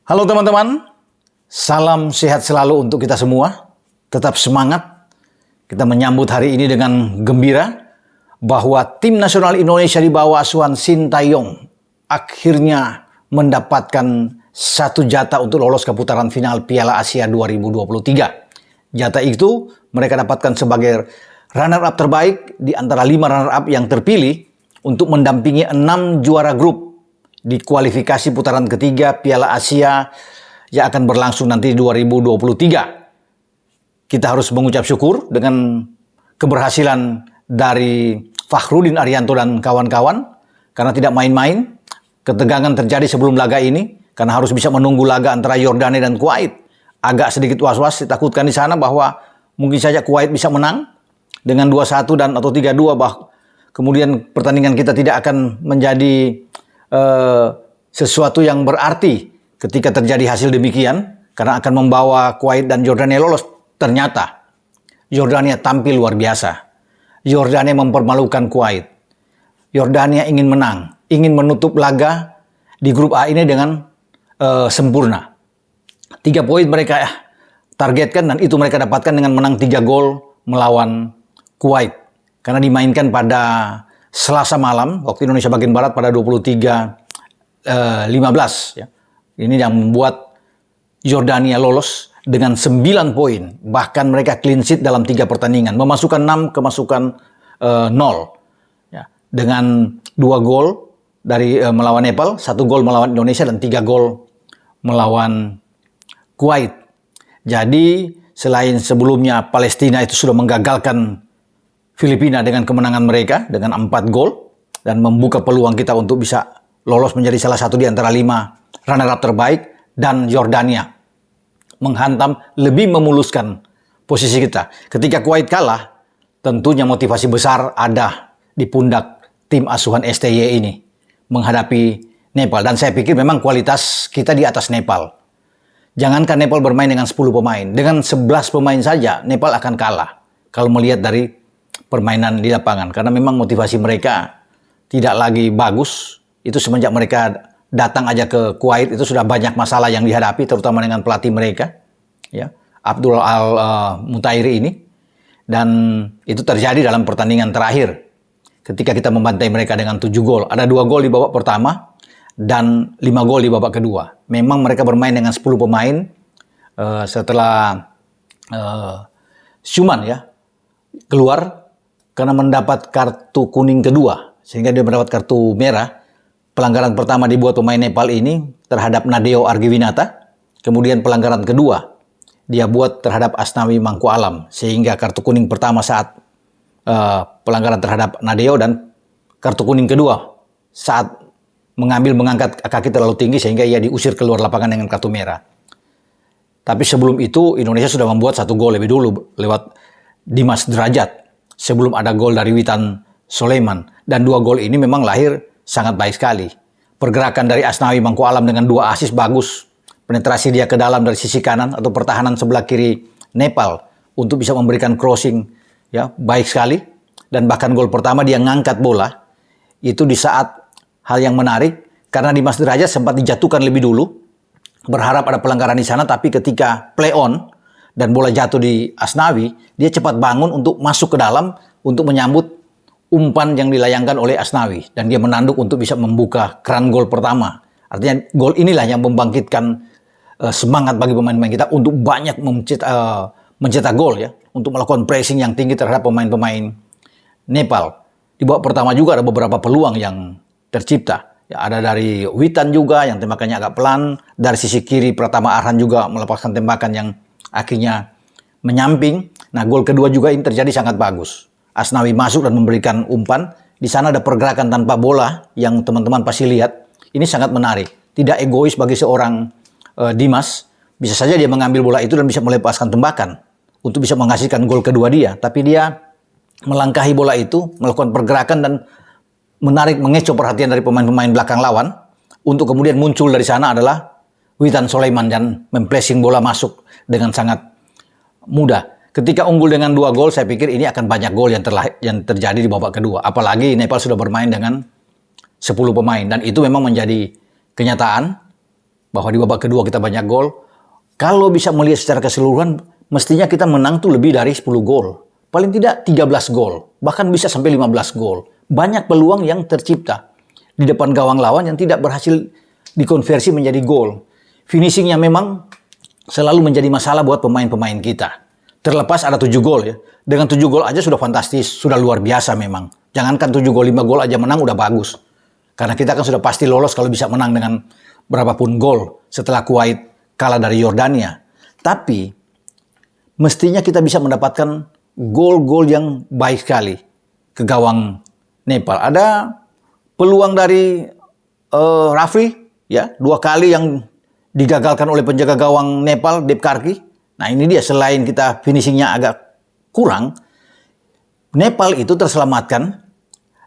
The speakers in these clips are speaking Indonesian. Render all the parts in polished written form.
Halo teman-teman, salam sehat selalu untuk kita semua. Tetap semangat. Kita menyambut hari ini dengan gembira bahwa tim nasional Indonesia di bawah asuhan Sintayong akhirnya mendapatkan satu jatah untuk lolos ke putaran final Piala Asia 2023. Jatah itu mereka dapatkan sebagai runner-up terbaik di antara 5 runner-up yang terpilih untuk mendampingi 6 juara grup di kualifikasi putaran ketiga Piala Asia yang akan berlangsung nanti 2023. Kita harus mengucap syukur dengan keberhasilan dari Fakhrudin Arianto dan kawan-kawan karena tidak main-main. Ketegangan terjadi sebelum laga ini karena harus bisa menunggu laga antara Yordania dan Kuwait. Agak sedikit was-was ditakutkan di sana bahwa mungkin saja Kuwait bisa menang dengan 2-1 dan atau 3-2 kemudian pertandingan kita tidak akan menjadi sesuatu yang berarti ketika terjadi hasil demikian karena akan membawa Kuwait dan Yordania lolos. Ternyata Yordania tampil luar biasa. Yordania mempermalukan Kuwait. Yordania ingin menang, ingin menutup laga di grup A ini dengan sempurna. 3 poin mereka targetkan dan itu mereka dapatkan dengan menang 3 gol melawan Kuwait. Karena dimainkan pada Selasa malam waktu Indonesia bagian Barat pada 23.15 ya. Ini yang membuat Yordania lolos dengan 9 poin. Bahkan mereka clean sheet dalam 3 pertandingan, memasukkan 6, kemasukan 0 ya. Dengan 2 gol dari melawan Nepal, 1 gol melawan Indonesia dan 3 gol melawan Kuwait. Jadi selain sebelumnya Palestina itu sudah menggagalkan Filipina dengan kemenangan mereka dengan 4 gol dan membuka peluang kita untuk bisa lolos menjadi salah satu di antara 5 runner-up terbaik, dan Yordania menghantam lebih memuluskan posisi kita. Ketika Kuwait kalah, tentunya motivasi besar ada di pundak tim asuhan STY ini menghadapi Nepal, dan saya pikir memang kualitas kita di atas Nepal. Jangankan Nepal bermain dengan 10 pemain, dengan 11 pemain saja Nepal akan kalah kalau melihat dari permainan di lapangan, karena memang motivasi mereka tidak lagi bagus. Itu semenjak mereka datang aja ke Kuwait itu sudah banyak masalah yang dihadapi, terutama dengan pelatih mereka ya, Abdul Al-Mutairi ini, dan itu terjadi dalam pertandingan terakhir ketika kita membantai mereka dengan 7 gol. Ada 2 gol di babak pertama dan 5 gol di babak kedua. Memang mereka bermain dengan 10 pemain setelah Syuman ya keluar karena mendapat kartu kuning kedua, sehingga dia mendapat kartu merah. Pelanggaran pertama dibuat pemain Nepal ini terhadap Nadeo Argiwinata. Kemudian pelanggaran kedua dia buat terhadap Asnawi Mangku Alam, sehingga kartu kuning pertama saat pelanggaran terhadap Nadeo dan kartu kuning kedua saat mengangkat kaki terlalu tinggi sehingga ia diusir keluar lapangan dengan kartu merah. Tapi sebelum itu Indonesia sudah membuat 1 gol lebih dulu lewat Dimas Derajat sebelum ada gol dari Witan Sulaiman, dan 2 gol ini memang lahir sangat baik sekali. Pergerakan dari Asnawi Mangku Alam dengan 2 assist bagus, penetrasi dia ke dalam dari sisi kanan atau pertahanan sebelah kiri Nepal untuk bisa memberikan crossing ya baik sekali, dan bahkan gol pertama dia ngangkat bola itu di saat hal yang menarik karena Dimas Derajat sempat dijatuhkan lebih dulu berharap ada pelanggaran di sana, tapi ketika play on dan bola jatuh di Asnawi, dia cepat bangun untuk masuk ke dalam untuk menyambut umpan yang dilayangkan oleh Asnawi, dan dia menanduk untuk bisa membuka keran gol pertama. Artinya gol inilah yang membangkitkan semangat bagi pemain-pemain kita untuk banyak mencetak gol ya, untuk melakukan pressing yang tinggi terhadap pemain-pemain Nepal. Di babak pertama juga ada beberapa peluang yang tercipta. Ya, ada dari Witan juga yang tembakannya agak pelan, dari sisi kiri Pratama Arhan juga melepaskan tembakan yang akhirnya menyamping. Nah, gol kedua juga ini terjadi sangat bagus. Asnawi masuk dan memberikan umpan. Di sana ada pergerakan tanpa bola yang teman-teman pasti lihat. Ini sangat menarik. Tidak egois bagi seorang Dimas. Bisa saja dia mengambil bola itu dan bisa melepaskan tembakan untuk bisa menghasilkan gol kedua dia. Tapi dia melangkahi bola itu, melakukan pergerakan dan menarik, mengecoh perhatian dari pemain-pemain belakang lawan. Untuk kemudian muncul dari sana adalah Witan Sulaiman dan memplacing bola masuk dengan sangat mudah. Ketika unggul dengan 2 gol, saya pikir ini akan banyak gol yang terjadi di babak kedua. Apalagi Nepal sudah bermain dengan 10 pemain. Dan itu memang menjadi kenyataan bahwa di babak kedua kita banyak gol. Kalau bisa melihat secara keseluruhan, mestinya kita menang tuh lebih dari 10 gol. Paling tidak 13 gol, bahkan bisa sampai 15 gol. Banyak peluang yang tercipta di depan gawang lawan yang tidak berhasil dikonversi menjadi gol. Finishingnya memang selalu menjadi masalah buat pemain-pemain kita. Terlepas ada 7 gol ya. Dengan 7 gol aja sudah fantastis, sudah luar biasa memang. Jangankan 7 gol, 5 gol aja menang udah bagus. Karena kita kan sudah pasti lolos kalau bisa menang dengan berapapun gol setelah Kuwait kalah dari Yordania. Tapi mestinya kita bisa mendapatkan gol-gol yang baik sekali ke gawang Nepal. Ada peluang dari Rafli ya, 2 kali yang digagalkan oleh penjaga gawang Nepal, Deep Karki. Nah ini dia, selain kita finishingnya agak kurang, Nepal itu terselamatkan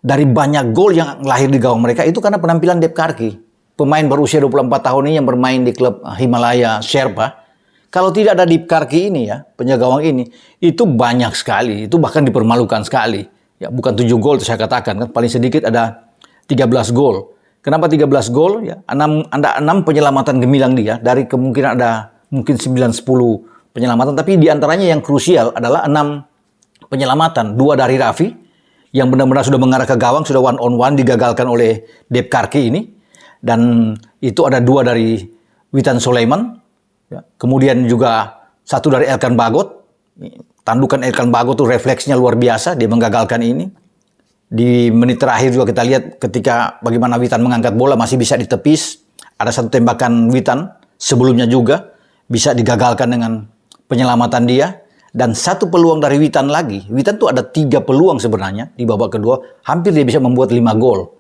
dari banyak gol yang lahir di gawang mereka itu karena penampilan Deep Karki. Pemain berusia 24 tahun ini yang bermain di klub Himalaya Sherpa. Kalau tidak ada Deep Karki ini ya, penjaga gawang ini, itu banyak sekali, itu bahkan dipermalukan sekali. Ya, bukan 7 gol itu saya katakan, kan paling sedikit ada 13 gol. Kenapa 13 gol? Ya, ada 6 penyelamatan gemilang dia, dari kemungkinan ada mungkin 9-10 penyelamatan, tapi diantaranya yang krusial adalah 6 penyelamatan. 2 dari Raffi, yang benar-benar sudah mengarah ke gawang, sudah one on one digagalkan oleh Deep Karki ini. Dan itu ada 2 dari Witan Sulaiman. Ya. Kemudian juga 1 dari Elkan Bagot. Tandukan Elkan Bagot itu refleksnya luar biasa, dia menggagalkan ini. Di menit terakhir juga kita lihat ketika bagaimana Witan mengangkat bola masih bisa ditepis. Ada 1 tembakan Witan sebelumnya juga bisa digagalkan dengan penyelamatan dia. Dan 1 peluang dari Witan lagi. Witan tuh ada 3 peluang sebenarnya di babak kedua. Hampir dia bisa membuat 5 gol.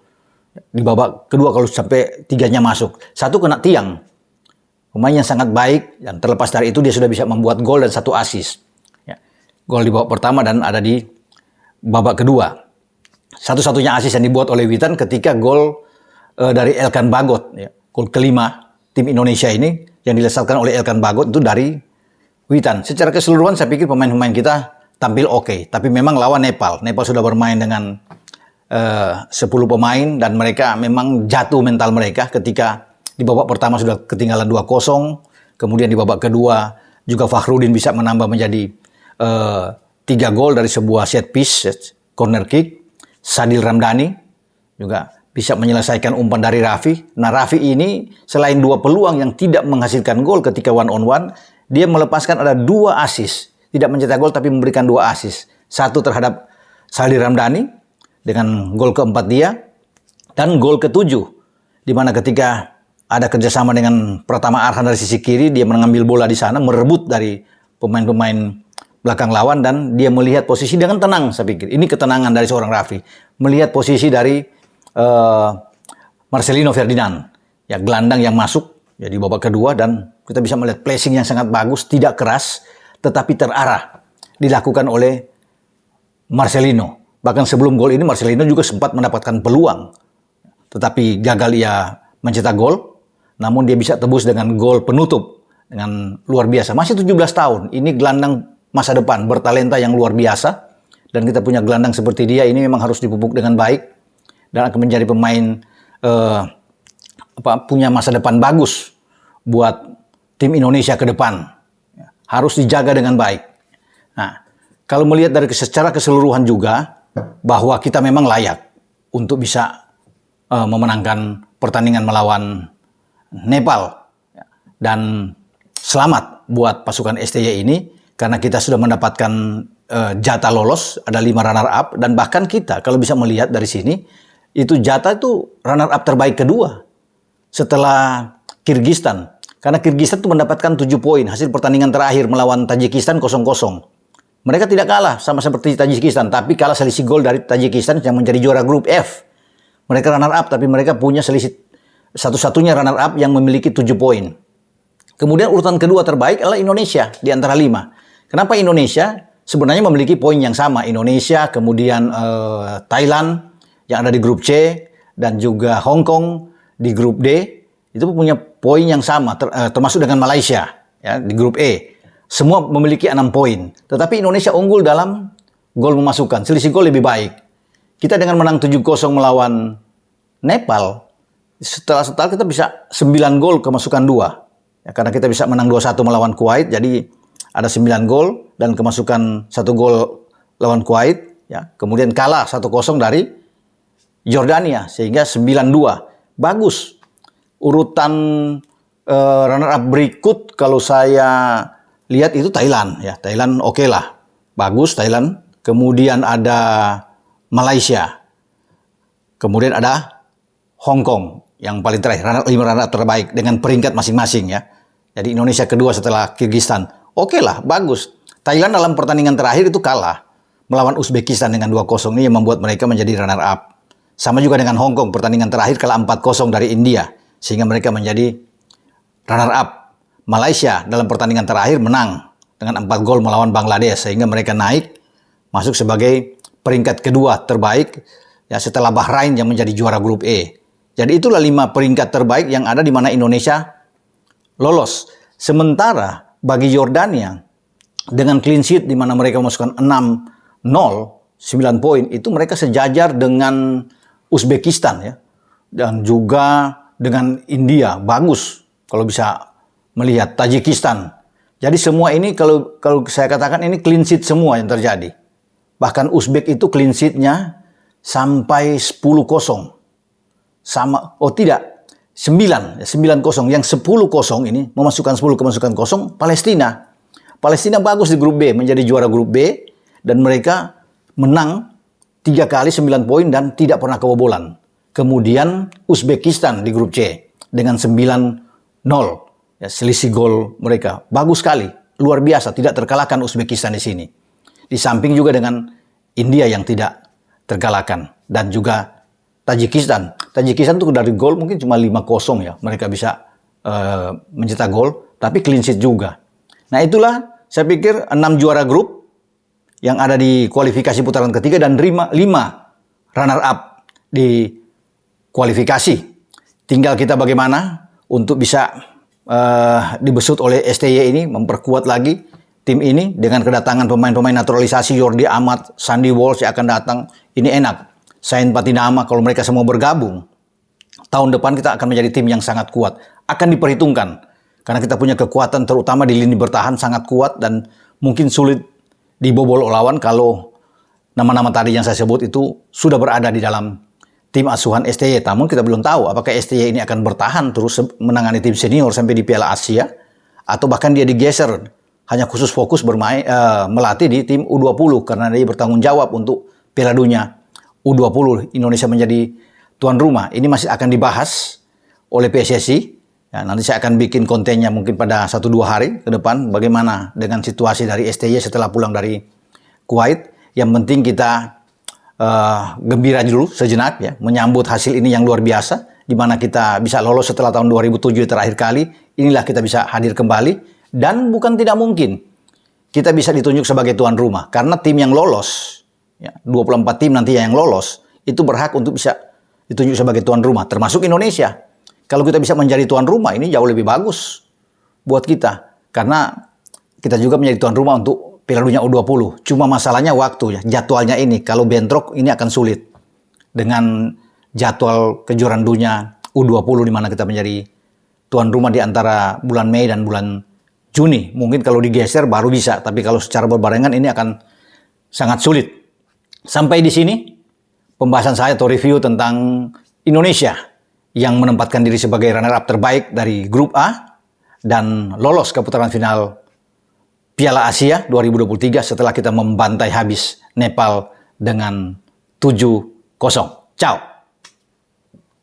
Di babak kedua kalau sampai 3-nya masuk. 1 kena tiang. Pemain yang sangat baik. Dan terlepas dari itu dia sudah bisa membuat gol dan 1 assist. Ya. Gol di babak pertama dan ada di babak kedua. Satu-satunya assist yang dibuat oleh Witan ketika gol dari Elkan Bagot. Ya. Gol kelima tim Indonesia ini yang dilesalkan oleh Elkan Bagot itu dari Witan. Secara keseluruhan saya pikir pemain-pemain kita tampil oke. Tapi memang lawan Nepal. Nepal sudah bermain dengan 10 pemain dan mereka memang jatuh mental mereka ketika di babak pertama sudah ketinggalan 2-0. Kemudian di babak kedua juga Fakhrudin bisa menambah menjadi 3 gol dari sebuah set piece, corner kick. Sadil Ramdhani juga bisa menyelesaikan umpan dari Raffi. Nah Raffi ini selain 2 peluang yang tidak menghasilkan gol ketika one on one, dia melepaskan ada 2 assist. Tidak mencetak gol tapi memberikan 2 assist. 1 terhadap Sadil Ramdhani dengan gol keempat dia, dan gol ke-7 di mana ketika ada kerjasama dengan Pratama Arhan dari sisi kiri, dia mengambil bola di sana, merebut dari pemain-pemain belakang lawan, dan dia melihat posisi dengan tenang. Saya pikir ini ketenangan dari seorang Raffi, melihat posisi dari Marcelino Ferdinand, ya gelandang yang masuk ya di babak kedua, dan kita bisa melihat placing yang sangat bagus, tidak keras tetapi terarah dilakukan oleh Marcelino. Bahkan sebelum gol ini Marcelino juga sempat mendapatkan peluang. Tetapi gagal ia mencetak gol. Namun dia bisa tebus dengan gol penutup. Dengan luar biasa. Masih 17 tahun. Ini gelandang masa depan. Bertalenta yang luar biasa. Dan kita punya gelandang seperti dia. Ini memang harus dipupuk dengan baik. Dan akan menjadi pemain punya masa depan bagus. Buat tim Indonesia ke depan. Harus dijaga dengan baik. Nah, kalau melihat dari secara keseluruhan juga, bahwa kita memang layak untuk bisa memenangkan pertandingan melawan Nepal. Dan selamat buat pasukan STY ini, karena kita sudah mendapatkan jatah lolos, ada 5 runner up, dan bahkan kita kalau bisa melihat dari sini, itu jatah itu runner up terbaik kedua setelah Kyrgyzstan. Karena Kyrgyzstan itu mendapatkan 7 poin hasil pertandingan terakhir melawan Tajikistan 0-0. Mereka tidak kalah sama seperti Tajikistan, tapi kalah selisih gol dari Tajikistan yang menjadi juara grup F. Mereka runner up, tapi mereka punya selisih satu-satunya runner up yang memiliki 7 poin. Kemudian urutan kedua terbaik adalah Indonesia di antara 5. Kenapa Indonesia? Sebenarnya memiliki poin yang sama. Indonesia, kemudian Thailand yang ada di grup C, dan juga Hong Kong di grup D. Itu punya poin yang sama, termasuk dengan Malaysia ya, di grup E. Semua memiliki 6 poin. Tetapi Indonesia unggul dalam gol memasukkan. Selisih gol lebih baik. Kita dengan menang 7-0 melawan Nepal, setelah kita bisa 9 gol kemasukan 2. Ya, karena kita bisa menang 2-1 melawan Kuwait, jadi ada 9 gol dan kemasukan 1 gol lawan Kuwait. Ya, kemudian kalah 1-0 dari Yordania sehingga 9-2. Bagus. Urutan runner up berikut kalau saya lihat itu Thailand. Ya, Thailand oke lah. Bagus Thailand. Kemudian ada Malaysia. Kemudian ada Hong Kong yang paling terakhir, 5 runner up terbaik dengan peringkat masing-masing ya. Jadi Indonesia kedua setelah Kyrgyzstan. Oke lah, bagus. Thailand dalam pertandingan terakhir itu kalah melawan Uzbekistan dengan 2-0, ini yang membuat mereka menjadi runner up. Sama juga dengan Hong Kong, pertandingan terakhir kalah 4-0 dari India sehingga mereka menjadi runner up. Malaysia dalam pertandingan terakhir menang dengan 4 gol melawan Bangladesh sehingga mereka naik masuk sebagai peringkat kedua terbaik ya setelah Bahrain yang menjadi juara grup E. Jadi itulah 5 peringkat terbaik yang ada di mana Indonesia lolos. Sementara bagi Yordania dengan clean sheet di mana mereka memasukkan 6-0, 9 poin, itu mereka sejajar dengan Uzbekistan ya. Dan juga dengan India, bagus kalau bisa melihat Tajikistan. Jadi semua ini kalau saya katakan ini clean sheet semua yang terjadi. Bahkan Uzbek itu clean sheet-nya sampai 10-0. Sama, oh tidak, 9-0. Yang 10-0 ini memasukkan 10 kemasukan kosong Palestina. Palestina bagus di grup B, menjadi juara grup B dan mereka menang 3 kali 9 poin dan tidak pernah kebobolan. Kemudian Uzbekistan di grup C dengan 9-0. Ya, selisih gol mereka bagus sekali, luar biasa, tidak terkalahkan Uzbekistan di sini. Di samping juga dengan India yang tidak terkalahkan dan juga Tajikistan. Tajikistan itu dari gol mungkin cuma 5-0 ya. Mereka bisa mencetak gol, tapi clean sheet juga. Nah itulah saya pikir 6 juara grup yang ada di kualifikasi putaran ketiga dan 5 runner up di kualifikasi. Tinggal kita bagaimana untuk bisa dibesut oleh STY ini, memperkuat lagi tim ini dengan kedatangan pemain-pemain naturalisasi Jordi Amat, Sandy Walsh yang akan datang. Ini enak. Sain Patinama, kalau mereka semua bergabung, tahun depan kita akan menjadi tim yang sangat kuat. Akan diperhitungkan. Karena kita punya kekuatan terutama di lini bertahan sangat kuat dan mungkin sulit dibobol lawan kalau nama-nama tadi yang saya sebut itu sudah berada di dalam tim asuhan STY. Namun kita belum tahu apakah STY ini akan bertahan terus menangani tim senior sampai di Piala Asia atau bahkan dia digeser hanya khusus fokus bermain melatih di tim U20 karena dia bertanggung jawab untuk Piala Dunia U20 Indonesia menjadi tuan rumah. Ini masih akan dibahas oleh PSSI. Ya, nanti saya akan bikin kontennya mungkin pada 1-2 hari ke depan bagaimana dengan situasi dari STY setelah pulang dari Kuwait. Yang penting kita gembira dulu sejenak ya menyambut hasil ini yang luar biasa di mana kita bisa lolos setelah tahun 2007 terakhir kali. Inilah kita bisa hadir kembali dan bukan tidak mungkin kita bisa ditunjuk sebagai tuan rumah karena tim yang lolos ya, 24 tim nanti yang lolos itu berhak untuk bisa ditunjuk sebagai tuan rumah, termasuk Indonesia. Kalau kita bisa menjadi tuan rumah, ini jauh lebih bagus buat kita. Karena kita juga menjadi tuan rumah untuk Piala Dunia U20. Cuma masalahnya waktu ya, jadwalnya ini. Kalau bentrok, ini akan sulit. Dengan jadwal kejuaraan dunia U20 di mana kita menjadi tuan rumah di antara bulan Mei dan bulan Juni. Mungkin kalau digeser baru bisa, tapi kalau secara berbarengan ini akan sangat sulit. Sampai di sini pembahasan saya atau review tentang Indonesia yang menempatkan diri sebagai runner-up terbaik dari grup A dan lolos ke putaran final Piala Asia 2023 setelah kita membantai habis Nepal dengan 7-0. Ciao!